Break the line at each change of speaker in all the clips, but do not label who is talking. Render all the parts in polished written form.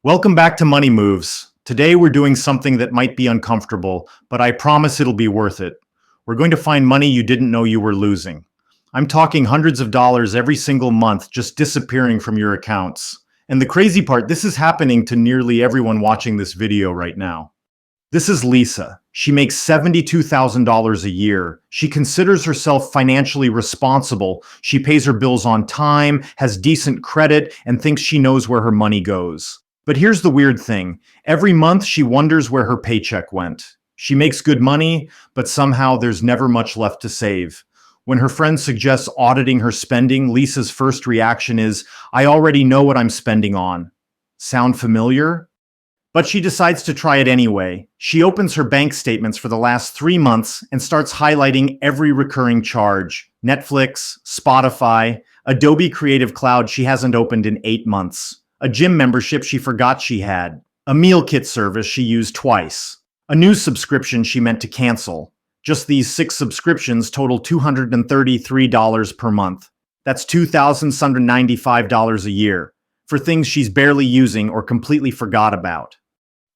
Welcome back to Money Moves. Today we're doing something that might be uncomfortable, but I promise it'll be worth it. We're going to find money you didn't know you were losing. I'm talking hundreds of dollars every single month just disappearing from your accounts. And the crazy part, this is happening to nearly everyone watching this video right now. This is Lisa. She makes $72,000 a year. She considers herself financially responsible. She pays her bills on time, has decent credit, and thinks she knows where her money goes. But here's the weird thing. Every month she wonders where her paycheck went. She makes good money, but somehow there's never much left to save. When her friend suggests auditing her spending, Lisa's first reaction is, "I already know what I'm spending on." Sound familiar? But she decides to try it anyway. She opens her bank statements for the last 3 months and starts highlighting every recurring charge. Netflix, Spotify, Adobe Creative Cloud she hasn't opened in 8 months. A gym membership she forgot she had, a meal kit service she used twice, a news subscription she meant to cancel. Just these 6 subscriptions total $233 per month. That's $2,795 a year for things she's barely using or completely forgot about.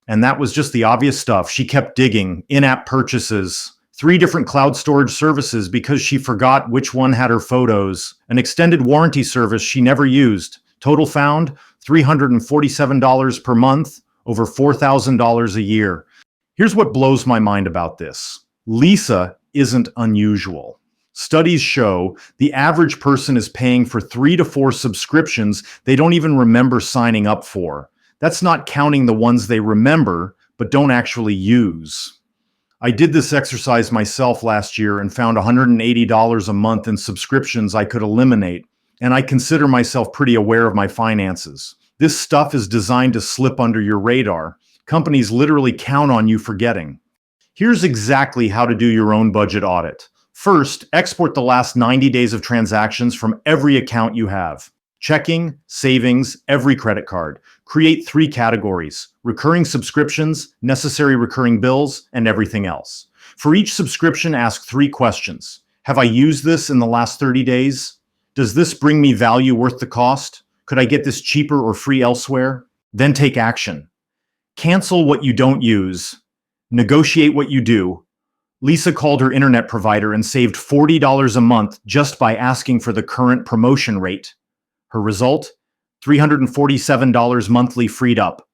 And that was just the obvious stuff. She kept digging, in-app purchases, 3 different cloud storage services because she forgot which one had her photos, an extended warranty service she never used. Total found $347 per month, over $4,000 a year. Here's what blows my mind about this. Lisa isn't unusual. Studies show the average person is paying for 3 to 4 subscriptions they don't even remember signing up for. That's not counting the ones they remember, but don't actually use. I did this exercise myself last year and found $180 a month in subscriptions I could eliminate. And I consider myself pretty aware of my finances. This stuff is designed to slip under your radar. Companies literally count on you forgetting. Here's exactly how to do your own budget audit. First, export the last 90 days of transactions from every account you have. Checking, savings, every credit card. Create 3 categories: recurring subscriptions, necessary recurring bills, and everything else. For each subscription, ask 3 questions. Have I used this in the last 30 days? Does this bring me value worth the cost? Could I get this cheaper or free elsewhere? Then take action. Cancel what you don't use. Negotiate what you do. Lisa called her internet provider and saved $40 a month just by asking for the current promotion rate. Her result? $347 monthly freed up.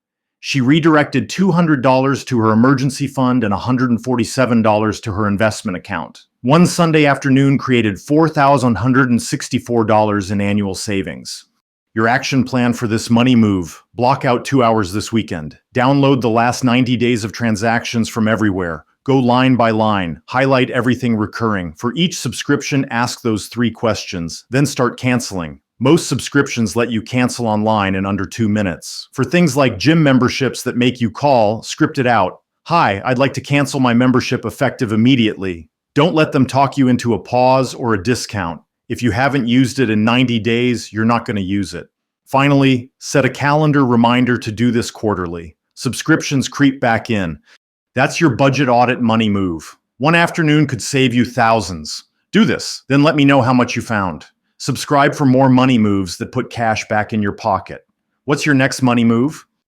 She redirected $200 to her emergency fund and $147 to her investment account. One Sunday afternoon created $4,164 in annual savings. Your action plan for this money move: block out 2 hours this weekend. Download the last 90 days of transactions from everywhere. Go line by line. Highlight everything recurring. For each subscription, ask those 3 questions. Then start canceling. Most subscriptions let you cancel online in under 2 minutes. For things like gym memberships that make you call, script it out. "Hi, I'd like to cancel my membership effective immediately." Don't let them talk you into a pause or a discount. If you haven't used it in 90 days, you're not going to use it. Finally, set a calendar reminder to do this quarterly. Subscriptions creep back in. That's your budget audit money move. One afternoon could save you thousands. Do this, then let me know how much you found. Subscribe for more money moves that put cash back in your pocket. What's your next money move?